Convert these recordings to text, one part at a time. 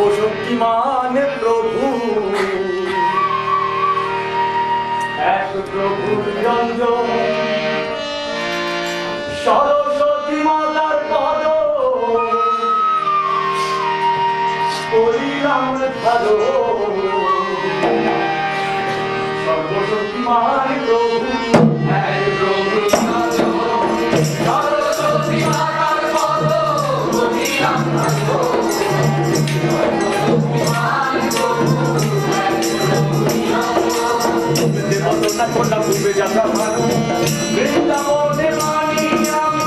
সর্বশক্তিমান প্রভু এক প্রভু নিরঞ্জন সরস্বতী মাতার পদ করিলাম ভালো সর্বশক্তিমান প্রভু এক প্রভু সরস্বতী মাতার পদ করিলাম ভালো করলাম পূর্বে যাত্রা ভালো বৃন্দাবনে মানি আমি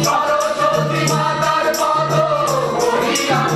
সরস্বতী মাতার পদ করিলাম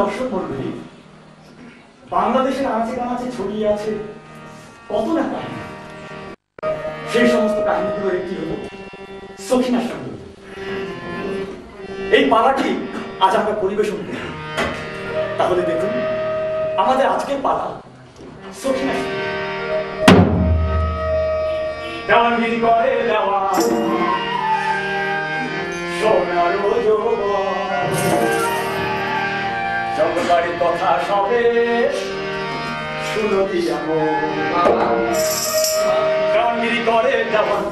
দর্শক মন্ডলী বাংলাদেশের আনাচে কানাচে ছড়িয়ে আছে কত না কাহিনী। সেই সমস্ত কাহিনীগুলোর একটি হল সখিনা সঙ্গীত। এই পালাটি আজ আমরা পরিবেশন করি। তাহলে দেখুন আমাদের আজকের পালা সখিনা সঙ্গীত। দেওয়ানগিরি করে দেওয়া সোনার জগৎবাড়ির কথা সবে শুনো দিয়াম গানগিরি করে দেওয়ান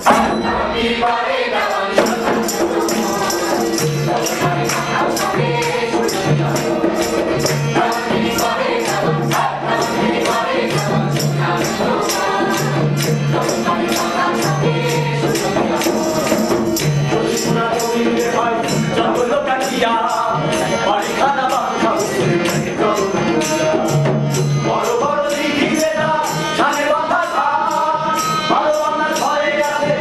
জঙ্গল কাটিয়া বাড়ি খানা বড় বড় দিঘিতে না ছানে বাঁধা ঘাট, ভালো বাংলার ঘরে আছে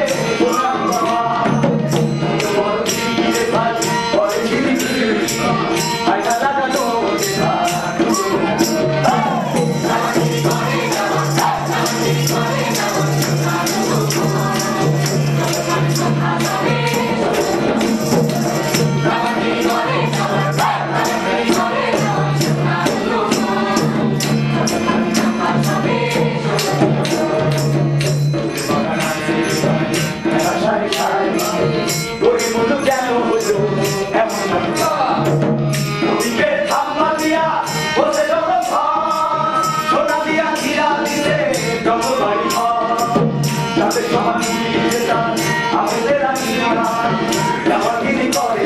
আছে সমাধি যেতাম আমাদের রাখি আমার রামাগিরি করে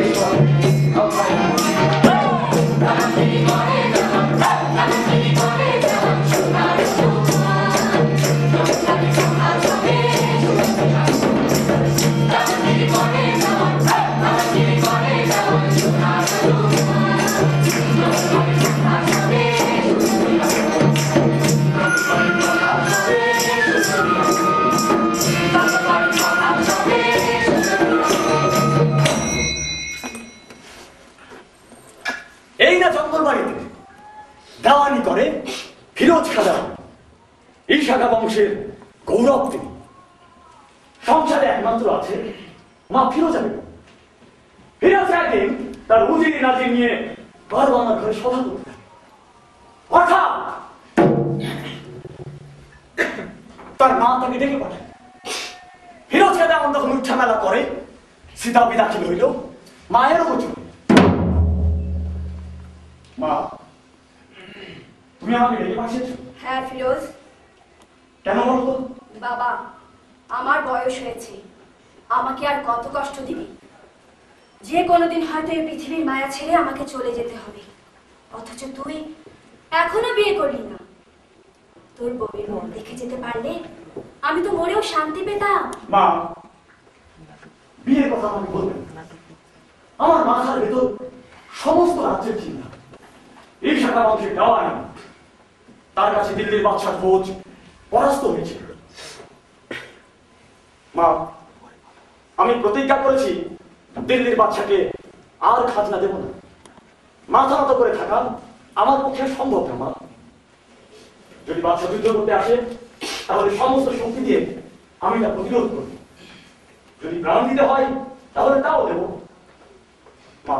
এই না জঙ্গল বাড়িতে দেওয়ানি করে ফিরোজ খাদা ঈশাখা বংশের গৌরব তিনি সংসারে একমাত্র আছে মা ফিরোজা বেগম ফিরোজ একদিন তার উজির নাজির নিয়ে বারো আমার ঘরে সভা করতে হঠাৎ তার মা তাকে ডেকে পাঠায় ফিরোজ খাদা এমন তখন উচ্ছা মেলা করে সীতা বিদাখিল হইল মায়েরও বুঝল মা তুমি আমাকে ডেকে পাঠিয়েছো? হ্যাঁ ফিরোজ। কেন বলতো? বাবা, আমার বয়স হয়েছে, আমাকে আর কত কষ্ট দিবি? যে কোনোদিন হয়তো এই পৃথিবীর মায়া ছেড়ে আমাকে চলে যেতে হবে, অথচ তুই এখনো বিয়ে করলি না। তোর বউয়ের মন দেখে যেতে পারলে আমি তো মরেও শান্তি পেতাম। মা, বিয়ের কথা আমাকে বলবেন না। আমার মাথার ভেতর সমস্ত রাজ্যের চিন্তা। এই শাখা বংশের দেওয়ানি, তার কাছে দিল্লির বাদশার ফৌজ পরাস্ত হয়েছে। মা, আমি প্রতিজ্ঞা করেছি দিল্লির বাদশাকে আর খাজনা দেব না। মাথা নত করে থাকা আমার পক্ষে সম্ভব না। মা, যদি বাদশা যুদ্ধ করতে আসে তাহলে সমস্ত শক্তি দিয়ে আমি তা প্রতিরোধ করব। যদি প্রাণ দিতে হয় তাহলে তাও দেব। মা,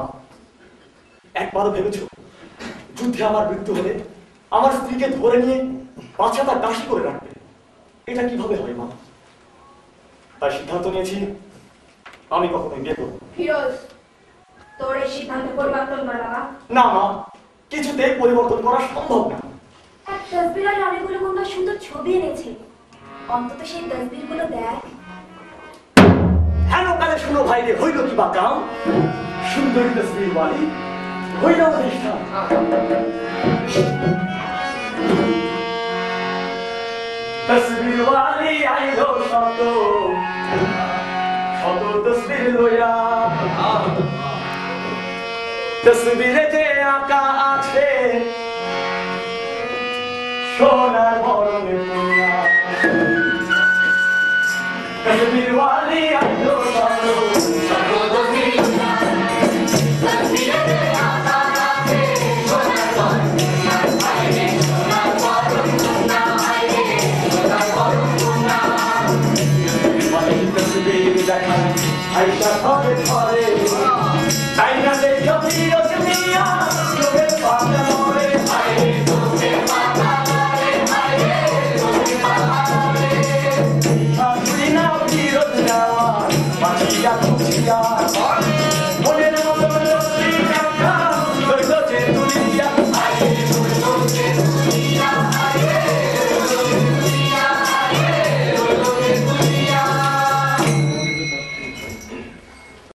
একবারও ভেবেছ যুদ্ধে আমার মৃত্যু হলে আমার স্ত্রীকে ধরে নিয়ে বাচ্চা তার দাসী করে রাখবে? এটা কিভাবে হয় মা? তাই সিদ্ধান্ত নিয়েছি আমি কখনোই বিয়ে করব। ফিরোজ, তোর এই সিদ্ধান্ত পরিবর্তন কর বাবা। না মা, কিছুতেই পরিবর্তন করা সম্ভব না। এক তসবিরের অনেকগুলো কোনটা সুন্দর ছবি এনেছে, অন্তত সেই তসবির গুলো দেখ। হেন কালে শুনো ভাই রে, হইল কি বা কাম? সুন্দরী তসবির বাড়ি হইল প্রতিষ্ঠান। তসবির বাড়ি আইলো শত শত তসবির লইয়া, তসবিরে যে আঁকা আছে সোনার বরণে পুরা। তসবির বাড়ি আইলো শত শত তসবির লইয়া, তসবিরে যে আঁকা আছে সোনার বরণে পুরা। আইসা ঘরে ঘরে